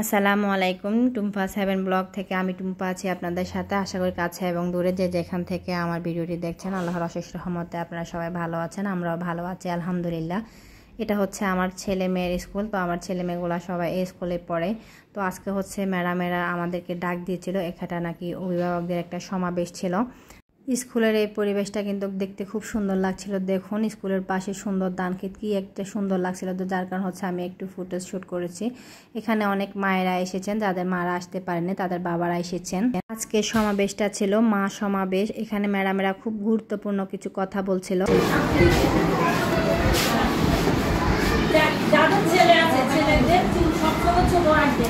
আসসালামু আলাইকুম। টুম্পা 7 ব্লগ থেকে আমি টুম্পা আছি আপনাদের সাথে। আশা করি কাছে এবং দূরে যে যেখান থেকে আমার ভিডিওটি দেখছেন আল্লাহর অশেষ রহমতে আপনারা সবাই ভালো আছেন, আমরাও ভালো আছি আলহামদুলিল্লাহ। এটা হচ্ছে আমার ছেলে মেয়ের স্কুল। তো আমার ছেলে মেয়েগুলো সবাই এই স্কুলে পড়ে। তো আজকে হচ্ছে ম্যাডামেরা আমাদেরকে ডাক দিয়েছিল, এখানটা নাকি অভিভাবকদের একটা সমাবেশ ছিল। স্কুলের এই পরিবেশটা কিন্তু দেখতে খুব সুন্দর লাগছিল। দেখুন স্কুলের পাশে সুন্দর ধানক্ষেত, কি একটা সুন্দর লাগছিল। তো যার কারণ হচ্ছে আমি একটু ফুটেজ শ্যুট করেছি। এখানে অনেক মায়েরা এসেছেন, যাদের মারা আসতে পারেনি তাদের বাবারা এসেছেন। আজকে সমাবেশটা ছিল মা সমাবেশ। এখানে ম্যাডামেরা খুব গুরুত্বপূর্ণ কিছু কথা বলছিল। যাদের ছেলে আছে ছেলেদের চুল সবসময় ছোট রাখবে,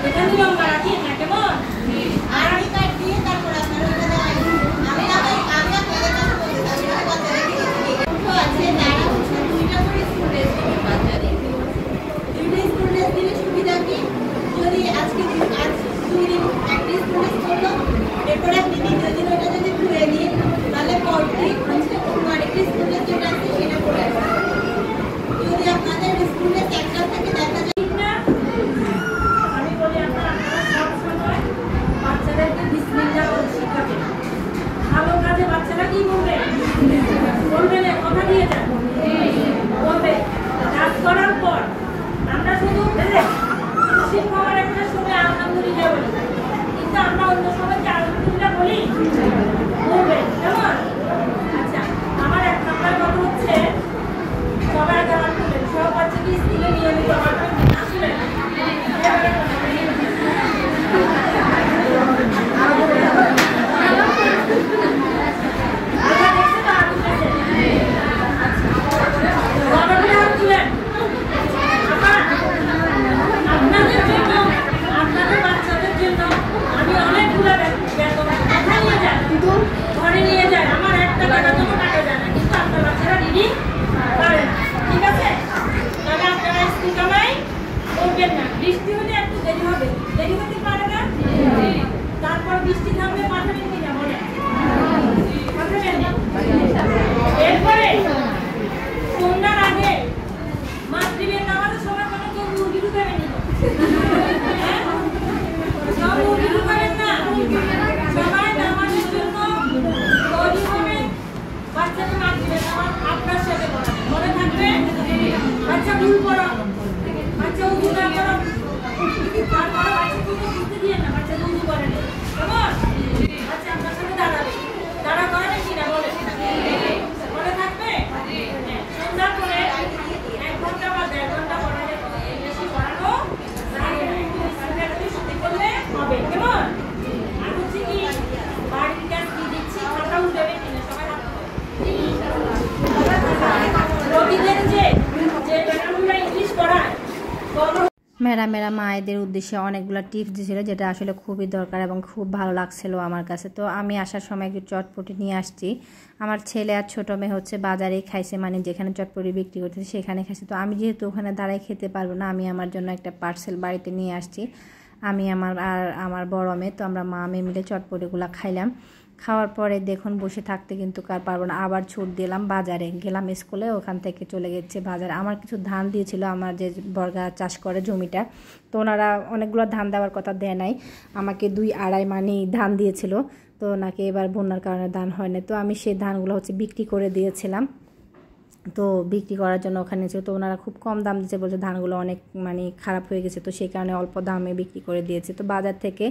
এটা নিয়ম রাখি না কেমন। আর আমি কাট দিয়ে তারপর আপনারা ম্যাডামেরা মায়েদের উদ্দেশ্যে অনেকগুলো টিপস দিয়েছিল, যেটা আসলে খুবই দরকার এবং খুব ভালো লাগছিল আমার কাছে। তো আমি আসার সময় একটু চটপটি নিয়ে আসছি। আমার ছেলে আর ছোটো মেয়ে হচ্ছে বাজারেই খাইছে, মানে যেখানে চটপটি বিক্রি করতেছে সেখানে খাইছে। তো আমি যেহেতু ওখানে দাঁড়াই খেতে পারবো না, আমি আমার জন্য একটা পার্সেল বাড়িতে নিয়ে আসছি। আমি আমার বড় মেয়ে, তো আমরা মা মেয়ে মিলে চটপটিগুলো খাইলাম। খাওয়ার পরে দেখুন বসে থাকতে কিন্তু কার পারবো না, আবার ছুট দিলাম বাজারে। গেলাম স্কুলে, ওখান থেকে চলে গেছে বাজারে। আমার কিছু ধান দিয়েছিল আমার যে বর্গা চাষ করে জমিটা, তো ওনারা অনেকগুলো ধান দেওয়ার কথা দেয় নাই, আমাকে 2-2.5 মানি ধান দিয়েছিল। তো ওনাকে এবার বন্যার কারণে ধান হয় না, তো আমি সেই ধানগুলো হচ্ছে বিক্রি করে দিয়েছিলাম। তো বিক্রি করার জন্য ওখানে ছিল, তো ওনারা খুব কম দাম দিচ্ছে, বলছে ধানগুলো অনেক মানে খারাপ হয়ে গেছে, তো সেই কারণে অল্প দামে বিক্রি করে দিয়েছে। তো বাজার থেকে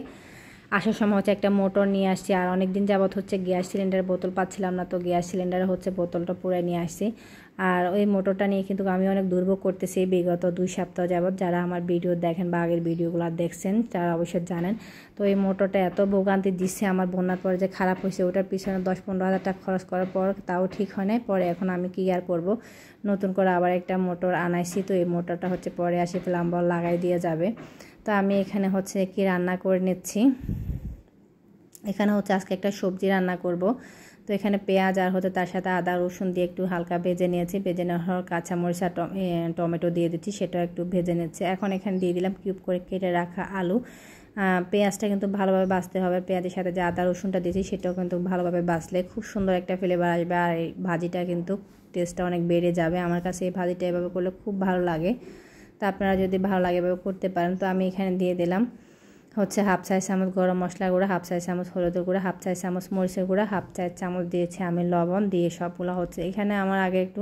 আসার সময় হচ্ছে একটা মোটর নিয়ে আসছি। আর অনেক দিন যাবত হচ্ছে গ্যাস সিলিন্ডারের বোতল পাচ্ছিলাম না, তো গ্যাস সিলিন্ডারে হচ্ছে বোতলটা পুরো নিয়ে আসছি। আর ওই মোটরটা নিয়ে কিন্তু আমি অনেক দুর্ভোগ করতেছি বিগত 2 সপ্তাহ যাবত। যারা আমার ভিডিও দেখেন বা আগের ভিডিওগুলো দেখছেন তারা অবশ্যই জানেন। তো এই মোটরটা এত ভোগান্তি দিচ্ছে আমার, বন্যার পরে যে খারাপ হয়েছে ওটার পিছনে 10-15 হাজার টাকা খরচ করার পর তাও ঠিক হয় না। পরে এখন আমি কি আর করব, নতুন করে আবার একটা মোটর আনাইছি। তো এই মোটরটা হচ্ছে পরে আসে প্লাম্বার লাগাই দিয়ে যাবে। তো আমি এখানে হচ্ছে কি রান্না করে নিচ্ছি। এখানে হচ্ছে আজকে একটা সবজি রান্না করব। তো এখানে পেঁয়াজ আর হচ্ছে তার সাথে আদা রসুন দিয়ে একটু হালকা ভেজে নিয়েছি। ভেজে নেওয়ার কাঁচামরিচ আর টমেটো দিয়ে দিচ্ছি, সেটাও একটু ভেজে নিচ্ছে। এখন এখানে দিয়ে দিলাম কিউব করে কেটে রাখা আলু। পেঁয়াজটা কিন্তু ভালোভাবে বাছতে হবে। পেঁয়াজের সাথে যে আদা রসুনটা দিয়েছি সেটাও কিন্তু ভালোভাবে বাছলে খুব সুন্দর একটা ফ্লেভার আসবে, আর এই ভাজিটা কিন্তু টেস্টটা অনেক বেড়ে যাবে। আমার কাছে এই ভাজিটা এভাবে করলে খুব ভালো লাগে। তো তা আপনারা যদি ভালো লাগে এভাবে করতে পারেন। তো আমি এখানে দিয়ে দিলাম হচ্ছে হাফ চা চামচ গরম মশলা গুঁড়া, হাফ চা চামচ হলুদের গুঁড়া, হাফ চা চামচ মরিচের গুঁড়া, হাফ চা চামচ দিয়েছি আমি লবণ, দিয়ে সবগুলো হচ্ছে এখানে আমার আগে একটু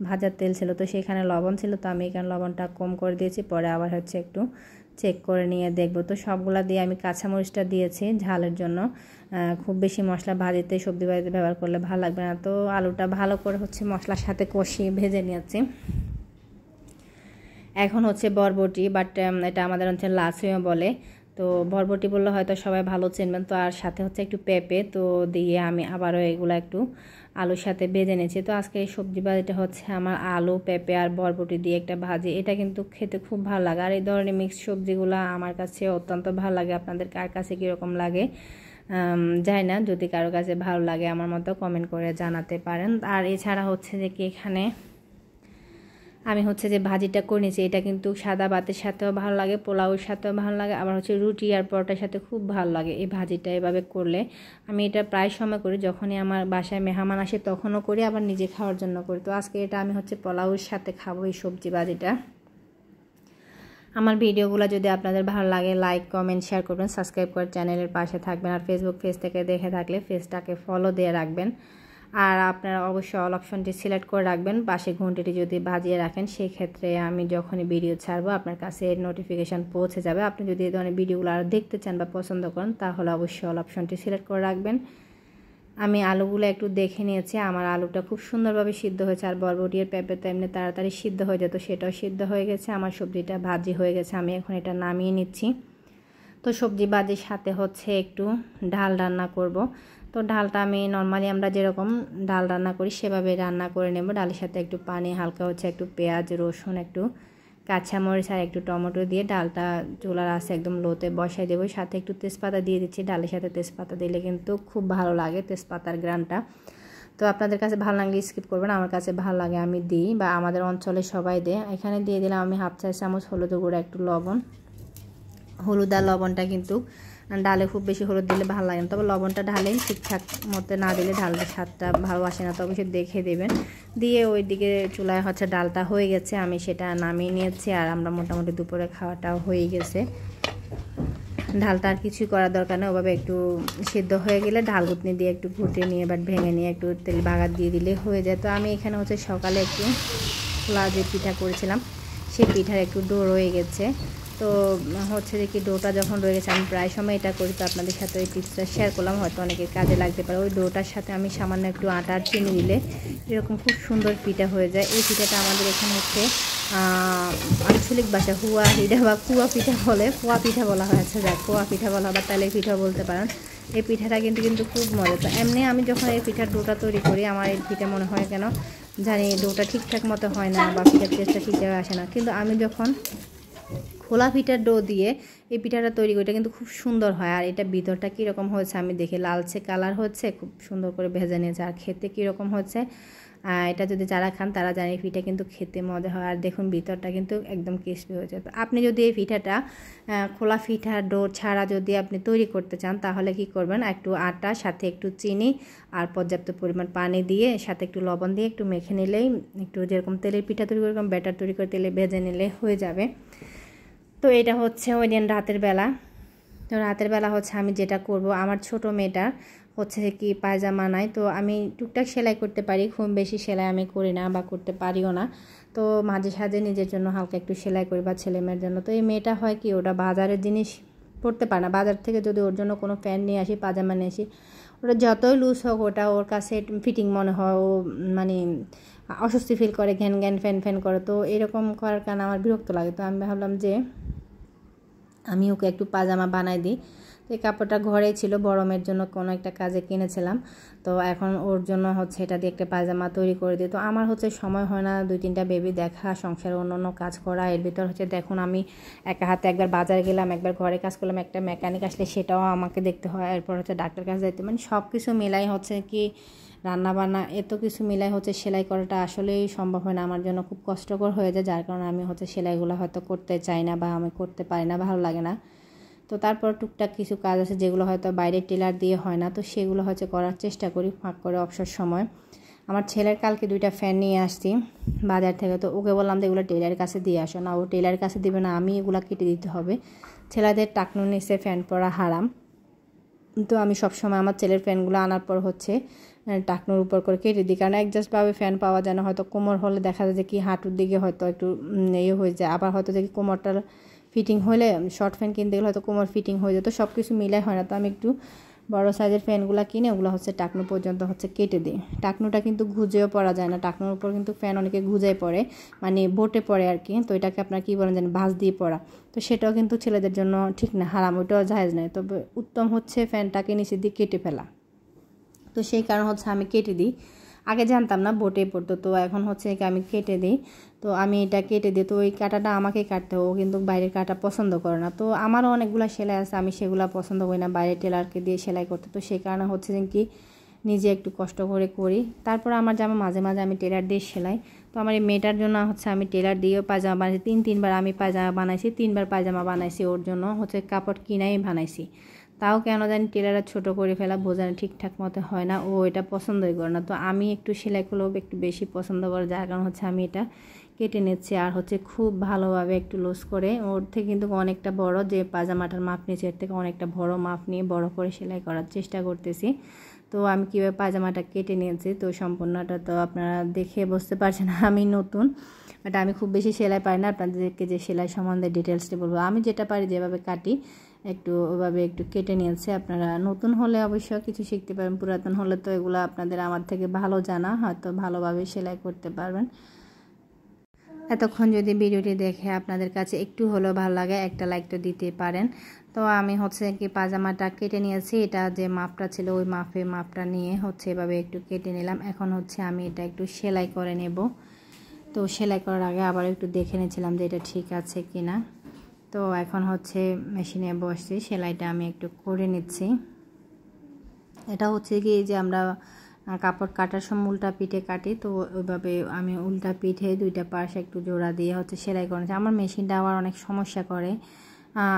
ভাজার তেল ছিল তো সেখানে লবণ ছিল, তো আমি এখানে লবণটা কম করে দিয়েছি, পরে আবার হচ্ছে একটু চেক করে নিয়ে দেখব। তো সবগুলা দিয়ে আমি কাঁচামরিচটা দিয়েছি ঝালের জন্য। খুব বেশি মশলা ভাজিতে সবজি ভাজিতে ব্যবহার করলে ভালো লাগবে না। তো আলুটা ভালো করে হচ্ছে মশলার সাথে কষিয়ে ভেজে নিয়েছি। এখন হচ্ছে বরবটি, বাট এটা আমাদের অঞ্চলে লাউও বলে, তো বরবটি বললে হয়তো সবাই ভালো চিনবেন। তো আর সাথে হচ্ছে একটু পেঁপে তো দিয়ে আমি আবারও এগুলো একটু আলুর সাথে ভেজে নিয়েছি। তো আজকে এই সবজি ভাজিটা হচ্ছে আমার আলু, পেঁপে আর বরবটি দিয়ে একটা ভাজি। এটা কিন্তু খেতে খুব ভালো লাগে, আর এই ধরনের মিক্স সবজিগুলো আমার কাছে অত্যন্ত ভালো লাগে। আপনাদের কার কাছে কীরকম লাগে যায় না, যদি কারো কাছে ভালো লাগে আমার মতো কমেন্ট করে জানাতে পারেন। আর এছাড়া হচ্ছে যে কি এখানে আমি হচ্ছে যে ভাজিটা করে নিয়েছি, এটা কিন্তু সাদা ভাতের সাথেও ভালো লাগে, পোলাওর সাথেও ভালো লাগে, আবার হচ্ছে রুটি আর পরোটার সাথে খুব ভালো লাগে এই ভাজিটা এভাবে করলে। আমি এটা প্রায় সময় করি, যখনই আমার বাসায় মেহমান আসে তখনও করি, আবার নিজে খাওয়ার জন্য করি। তো আজকে এটা আমি হচ্ছে পোলাওর সাথে খাবো এই সবজি ভাজিটা। আমার ভিডিওগুলো যদি আপনাদের ভালো লাগে লাইক কমেন্ট শেয়ার করবেন, সাবস্ক্রাইব করে চ্যানেলের পাশে থাকবেন, আর ফেসবুক পেজ থেকে দেখে থাকলে পেজটাকে ফলো দিয়ে রাখবেন। আর আপনারা অবশ্যই অল অপশনটি সিলেক্ট করে রাখবেন, পাশে ঘন্টিটি যদি বাজিয়ে রাখেন, সেই ক্ষেত্রে আমি যখনই ভিডিও ছাড়বো আপনার কাছে এর নোটিফিকেশান পৌঁছে যাবে। আপনি যদি এই ধরনের ভিডিওগুলো আরও দেখতে চান বা পছন্দ করেন তাহলে অবশ্যই অল অপশনটি সিলেক্ট করে রাখবেন। আমি আলুগুলো একটু দেখে নিয়েছি, আমার আলুটা খুব সুন্দরভাবে সিদ্ধ হয়েছে, আর বরবটি আর পেঁপে তো এমনি তাড়াতাড়ি সিদ্ধ হয়ে যেত, সেটাও সিদ্ধ হয়ে গেছে। আমার সবজিটা ভাজি হয়ে গেছে, আমি এখন এটা নামিয়ে নিচ্ছি। তো সবজি ভাজির সাথে হচ্ছে একটু ডাল রান্না করব। তো ডালটা আমি নর্মালি আমরা যেরকম ডাল রান্না করি সেভাবে রান্না করে নেব। ডালের সাথে একটু পানি, হালকা হচ্ছে একটু পেঁয়াজ, রসুন, একটু কাঁচামরিচ আর একটু টমেটো দিয়ে ডালটা চুলার আঁচে একদম লোতে বসাই দেবো। সাথে একটু তেজপাতা দিয়ে দিচ্ছি, ডালের সাথে তেজপাতা দিলে কিন্তু খুব ভালো লাগে তেজপাতার গ্রানটা। তো আপনাদের কাছে ভালো লাগলে স্কিপ করবেন, আমার কাছে ভালো লাগে আমি দিই, বা আমাদের অঞ্চলে সবাই দেয়। এখানে দিয়ে দিলাম আমি হাফ চা চামচ হলুদ গুঁড়া, একটু লবণ। হলুদ আর লবণটা কিন্তু ডালে খুব বেশি হলুদ দিলে ভালো লাগে না, তবে লবণটা ঢালেন ঠিকঠাক মতো না দিলে ডালের স্বাদটা ভালো আসে না, তো অবশ্যই দেখে দেবেন। দিয়ে ওইদিকে চুলায় হচ্ছে ডালটা হয়ে গেছে, আমি সেটা নামিয়ে নিয়েছি, আর আমরা মোটামুটি দুপুরে খাওয়াটাও হয়ে গেছে। ডালটা আর কিছুই করার দরকার নেই, ওভাবে একটু সিদ্ধ হয়ে গেলে ডাল ঘুটনি দিয়ে একটু ঘুটে নিয়ে বা ভেঙে নিয়ে একটু তেল বাগার দিয়ে দিলে হয়ে যায়। তো আমি এখানে হচ্ছে সকালে একটু খোলা যে পিঠা করেছিলাম সেই পিঠার একটু ডো রয়ে গেছে। তো হচ্ছে যে কি ডোটা যখন রয়ে গেছে, আমি প্রায় সময় এটা করি, তো আপনাদের সাথে ওই টিপসটা শেয়ার করলাম, হয়তো অনেকের কাজে লাগতে পারে। ওই ডোটার সাথে আমি সামান্য একটু আটা আর চিনি দিলে এরকম খুব সুন্দর পিঠা হয়ে যায়। এই পিঠাটা আমাদের এখানে হচ্ছে আঞ্চলিক ভাষা হুয়া পিঠা বা কুয়া পিঠা বলে, কুয়া পিঠা বলা হয়, আচ্ছা যাক কুয়া পিঠা বলা বা তালে পিঠা বলতে পারেন। এই পিঠাটা কিন্তু খুব মজা। তো এমনি আমি যখন এই পিঠার ডোটা তৈরি করি, আমার এই পিঠা মনে হয় কেন জানি ডোটা ঠিকঠাক মতো হয় না, বা পিঠার টেস্টটা ঠিকঠাক আসে না, কিন্তু আমি যখন খোলা পিঠার ডো দিয়ে এই পিঠাটা তৈরি করি এটা কিন্তু খুব সুন্দর হয়। আর এটা ভিতরটা কীরকম হয়েছে আমি দেখি, লালচে কালার হচ্ছে, খুব সুন্দর করে ভেজে নিয়েছে। আর খেতে কীরকম হচ্ছে এটা যদি যারা খান তারা জানে পিঠা কিন্তু খেতে মজা হয়। আর দেখুন ভিতরটা কিন্তু একদম ক্রিস্পি হয়েছে। তো আপনি যদি এই পিঠাটা খোলা পিঠার ডো ছাড়া যদি আপনি তৈরি করতে চান তাহলে কি করবেন, একটু আটা সাথে একটু চিনি আর পর্যাপ্ত পরিমাণ পানি দিয়ে সাথে একটু লবণ দিয়ে একটু মেখে নিলেই, একটু যেরকম তেলের পিঠা তৈরি করে ব্যাটার তৈরি করে তেলে ভেজে নিলে হয়ে যাবে। তো এটা হচ্ছে ওই দিন রাতের বেলা। তো রাতের বেলা হচ্ছে আমি যেটা করব, আমার ছোট মেয়েটার হচ্ছে কি পায়জামা নাই, তো আমি টুকটাক সেলাই করতে পারি, খুব বেশি সেলাই আমি করি না বা করতে পারিও না। তো মাঝে সাঝে নিজের জন্য হালকা একটু সেলাই করি বা ছেলে মেয়ের জন্য। তো এই মেয়েটা হয় কি ওটা বাজারের জিনিস পরতে পারে না, বাজার থেকে যদি ওর জন্য কোনো প্যান্ট নিয়ে আসি, পায়জামা নিয়ে আসি, ওটা যতই লুজ হোক ওটা ওর কাছে ফিটিং মনে হয়, ও মানে অস্বস্তি ফিল করে, ঘ্যান ঘ্যান ফ্যান ফ্যান করে। তো এরকম করার কারণে আমার বিরক্ত লাগে। তো আমি ভাবলাম যে আমি ওকে একটু পাজামা বানাই দিই। তো এই কাপড়টা ঘরেই ছিল, গরমের জন্য কোনো একটা কাজে কিনেছিলাম, তো এখন ওর জন্য হচ্ছে এটা দিয়ে একটা পায়জামা তৈরি করে দিই। তো আমার হচ্ছে সময় হয় না 2-3টা বেবি দেখা, সংসারে অন্য কাজ করা, এর ভিতর হচ্ছে দেখুন আমি একা হাতে একবার বাজার গেলাম, একবার ঘরে কাজ করলাম, একটা মেকানিক আসলে সেটাও আমাকে দেখতে হয়, এরপর হচ্ছে ডাক্তার কাছে যাইতে, মানে সব কিছু মিলাই হচ্ছে কি রান্নাবান্না এত কিছু মিলাই হচ্ছে সেলাই করাটা আসলেই সম্ভব হয় না, আমার জন্য খুব কষ্টকর হয়ে যায়, যার কারণে আমি হচ্ছে সেলাইগুলো হয়তো করতে চাই না বা আমি করতে পারি না, ভালো লাগে না। তো তারপর টুকটাক কিছু কাজ আছে যেগুলো হয়তো বাইরের টেলার দিয়ে হয় না, তো সেগুলো হচ্ছে করার চেষ্টা করি ফাঁক করে অবসর সময়। আমার ছেলের কালকে 2টা ফ্যান নিয়ে আসছি বাজার থেকে, তো ওকে বললাম যে এগুলো টেলারের কাছে দিয়ে আসো না, ও টেলারের কাছে দেবে না, আমি এগুলো কেটে দিতে হবে। ছেলেদের টাকনুর নিচে ফ্যান পরা হারাম, তো আমি সবসময় আমার ছেলের ফ্যানগুলো আনার পর হচ্ছে টাকনুর উপর করে কেটে দিই, কারণ অ্যাডজাস্টভাবে ফ্যান পাওয়া যায় না। হয়তো কোমর হলে দেখা যায় যে কি হাঁটুর দিকে হয়তো একটু ইয়ে হয়ে যায়, আবার হয়তো যে কোমরটার ফিটিং হলে শর্ট ফ্যান কিনতে গেলে হয়তো কোমর ফিটিং হয়ে যায়, তো সব কিছু মিলাই হয় না। তো আমি একটু বড় সাইজের ফ্যানগুলো কিনে ওগুলো হচ্ছে টাকনু পর্যন্ত হচ্ছে কেটে দিই। টাকনুটা কিন্তু গুজেও পরা যায় না, টাকনুর উপর কিন্তু ফ্যান অনেকে গুজায় পড়ে, মানে বোটে পড়ে আর কি, তো এটাকে আপনার কী বলেন জানেন, ভাঁজ দিয়ে পড়া, তো সেটাও কিন্তু ছেলেদের জন্য ঠিক না, হারাম, ওইটাও জায়েজ নয়। তবে উত্তম হচ্ছে ফ্যানটাকে নিচে দিয়ে কেটে ফেলা, তো সেই কারণ হচ্ছে আমি কেটে দিই। আগে জানতাম না বোটে পড়তো, তো এখন হচ্ছে আমি কেটে দিই। তো আমি এটা কেটে দিই, তো ওই কাটাটা আমাকে কাটতে হবে, ও কিন্তু বাইরের কাটা পছন্দ করে না। তো আমারও অনেকগুলো সেলাই আছে, আমি সেগুলো পছন্দ করি না বাইরে টেলারকে দিয়ে সেলাই করতে, তো সেই কারণে হচ্ছে যে কি নিজে একটু কষ্ট করে করি। তারপর আমার জামা মাঝে মাঝে আমি টেলার দিয়ে সেলাই। তো আমার এই মেয়েটার জন্য হচ্ছে আমি টেলার দিয়েও পায়জামা বানাইছি, 3-3বার আমি পায়জামা বানাইছি, 3বার পায়জামা বানাইছি, ওর জন্য হচ্ছে কাপড় কিনাই বানাইছি। তাও কেন জানি টেলাররা ছোটো করে ফেলা, বোঝানো ঠিকঠাক মতো হয় না, ও এটা পছন্দই করে না। তো আমি একটু সেলাই করলেও একটু বেশি পছন্দ করে, যার কারণ হচ্ছে আমি এটা কেটে নিচ্ছি, আর হচ্ছে খুব ভালোভাবে একটু লুজ করে, ওর থেকে কিন্তু অনেকটা বড় যে পাজামাটার মাপ নিয়েছি এর থেকে অনেকটা বড় মাপ নিয়ে বড় করে সেলাই করার চেষ্টা করতেছি। তো আমি কীভাবে পাজামাটা কেটে নিয়েছি, তো সম্পূর্ণটা তো আপনারা দেখে বুঝতে পারছেন আমি নতুন, বাট আমি খুব বেশি সেলাই পারি না, আপনাদেরকে যে সেলাই সম্বন্ধে ডিটেলসটি বলবো, আমি যেটা পারি যেভাবে কাটি একটু ওভাবে একটু কেটে নিয়েছে। আপনারা নতুন হলে অবশ্য কিছু শিখতে পারেন, পুরাতন হলে তো এগুলো আপনাদের আমার থেকে ভালো জানা, হয়তো ভালোভাবে সেলাই করতে পারবেন। এতক্ষণ যদি ভিডিওটি দেখে আপনাদের কাছে একটু হলেও ভালো লাগে, একটা লাইক তো দিতে পারেন। তো আমি হচ্ছে কি পাজামাটা কেটে নিয়েছি, এটা যে মাপটা ছিল ওই মাপটা নিয়ে হচ্ছে এভাবে একটু কেটে নিলাম। এখন হচ্ছে আমি এটা একটু সেলাই করে নেব। তো সেলাই করার আগে আবার একটু দেখে নিয়েছিলাম যে এটা ঠিক আছে কিনা। তো এখন হচ্ছে মেশিনে বসছি, সেলাইটা আমি একটু করে নিচ্ছি। এটা হচ্ছে কি যে আমরা কাপড় কাটার সময় উল্টা পিঠে কাটি, তো ওইভাবে আমি উল্টা পিঠে 2টা পাশ একটু জোড়া দিয়ে হচ্ছে সেলাই করেছি। আমার মেশিনটা আবার অনেক সমস্যা করে,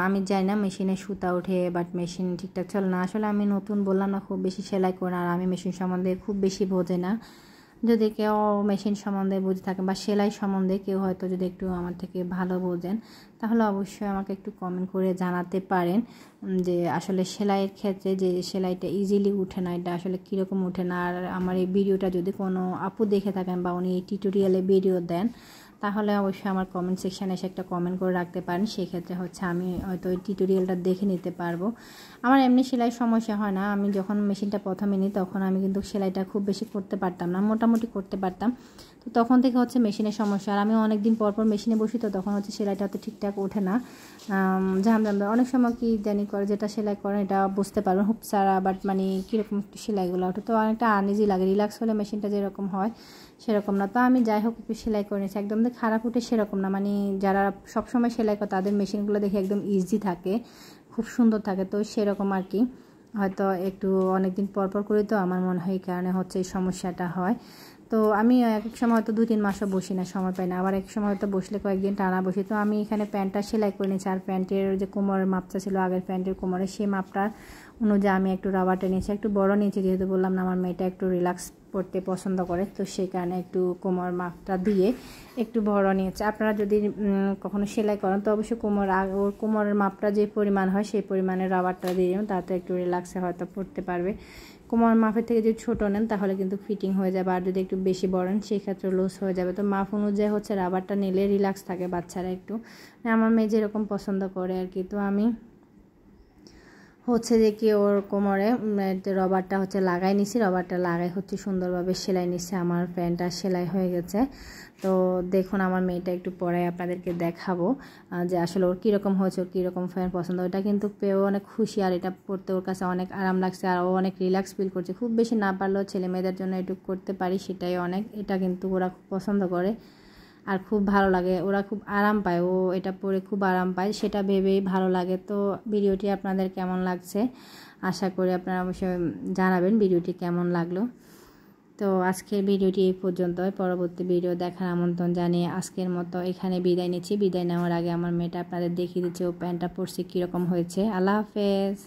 আমি জানি না মেশিনে সুতা ওঠে, বাট মেশিন ঠিকঠাক চলে না। আসলে আমি নতুন, বললাম না, খুব বেশি সেলাই করি না, আর আমি মেশিন সম্বন্ধে খুব বেশি বোঝে না। যদি কেউ মেশিন সম্বন্ধে বুঝে থাকেন বা সেলাই সম্বন্ধে কেউ হয়তো যদি একটু আমার থেকে ভালো বোঝেন, তাহলে অবশ্যই আমাকে একটু কমেন্ট করে জানাতে পারেন যে আসলে সেলাইয়ের ক্ষেত্রে যে সেলাইটা ইজিলি উঠে না, এটা আসলে কীরকম উঠে না। আর আমার এই ভিডিওটা যদি কোনো আপু দেখে থাকেন বা উনি এই টিউটোরিয়ালে ভিডিও দেন, তাহলে অবশ্যই আমার কমেন্ট সেকশানে এসে একটা কমেন্ট করে রাখতে পারেন, সেক্ষেত্রে হচ্ছে আমি হয়তো ওই টিউটোরিয়ালটা দেখে নিতে পারবো। আমার এমনি সেলাই সমস্যা হয় না, আমি যখন মেশিনটা প্রথমে নিই তখন আমি কিন্তু সেলাইটা খুব বেশি করতে পারতাম না, মোটামুটি করতে পারতাম, তো তখন থেকে হচ্ছে মেশিনের সমস্যা। আর আমি অনেক দিন পর মেশিনে বসি, তো তখন হচ্ছে সেলাইটা হয়তো ঠিকঠাক ওঠে না, ঝামঝামদার অনেক সময় কি জানি করে, যেটা সেলাই করেন এটা বুঝতে পারবেন, হুপ সারা, বাট মানে কীরকম একটু সেলাইগুলো ওঠে, তো অনেকটা আনইজি লাগে। রিল্যাক্স হলে মেশিনটা যেরকম হয় সেরকম না। তো আমি যাই হোক একটু সেলাই করে নিয়েছি, একদম খারাপ উঠে সেরকম না, মানে যারা সবসময় সেলাই করে তাদের মেশিনগুলো দেখে একদম ইজি থাকে, খুব সুন্দর থাকে, তো সেরকম আর কি। হয়তো একটু অনেক দিন পর করি, তো আমার মনে হয় এই কারণে হচ্ছে এই সমস্যাটা হয়। তো আমি এক এক সময় হয়তো 2-3 মাসও বসি না, সময় পাই না, আবার এক সময় হয়তো বসলে কয়েকদিন টানা বসি। তো আমি এখানে প্যান্টটা সেলাই করে নিয়েছি, আর প্যান্টের যে কোমরের মাপটা ছিল আগের প্যান্টের কোমরের, সেই মাপটার অনুযায়ী আমি একটু রাবারটা নিয়েছি, একটু বড় নিয়েছি, যেহেতু বললাম না আমার মেয়েটা একটু রিল্যাক্স পড়তে পছন্দ করে, তো সেই কারণে একটু কোমর মাপটা দিয়ে একটু বড় নিয়েছে। আপনারা যদি কখনো সেলাই করেন তো অবশ্যই ওর কোমরের মাপটা যে পরিমাণ হয় সেই পরিমাণে রাবারটা দিয়ে দিন, তাতে একটু রিল্যাক্সে হয়তো পড়তে পারবে। কোমর মাপের থেকে যদি ছোটো নেন তাহলে কিন্তু ফিটিং হয়ে যাবে, আর যদি একটু বেশি বড় নেন সেই ক্ষেত্রে লুজ হয়ে যাবে। তো মাপ অনুযায়ী হচ্ছে রাবারটা নিলে রিল্যাক্স থাকে বাচ্চারা একটু, আমার মেয়ে যেরকম পছন্দ করে আর কি। তো আমি হচ্ছে যে কি ওর কোমরে রবারটা হচ্ছে লাগাই নিছি, রবারটা লাগাই হচ্ছে সুন্দরভাবে সেলাই নিচ্ছে, আমার প্যান্টটা সেলাই হয়ে গেছে। তো দেখুন আমার মেয়েটা একটু পরে আপনাদেরকে দেখাবো যে আসলে ওর কীরকম হয়েছে, ওর কীরকম ফ্যান পছন্দ। ওটা কিন্তু পেয়েও অনেক খুশি, আর এটা পরতে ওর কাছে অনেক আরাম লাগছে, আর ও অনেক রিল্যাক্স ফিল করছে। খুব বেশি না পারলেও ছেলে মেয়েদের জন্য একটু করতে পারি সেটাই অনেক, এটা কিন্তু ওরা খুব পছন্দ করে আর খুব ভালো লাগে, ওরা খুব আরাম পায়, ও এটা পরে খুব আরাম পায়, সেটা ভেবেই ভালো লাগে। তো ভিডিওটি আপনাদের কেমন লাগছে আশা করি আপনারা অবশ্যই জানাবেন ভিডিওটি কেমন লাগলো। তো আজকের ভিডিওটি এই পর্যন্তই, পরবর্তী ভিডিও দেখার আমন্ত্রণ জানিয়ে আজকের মতো এখানে বিদায় নিচ্ছি। বিদায় নেওয়ার আগে আমার মেয়েটা আপনাদের দেখিয়ে দিচ্ছে ও প্যান্টটা পরছে কীরকম হয়েছে। আল্লাহ হাফেজ।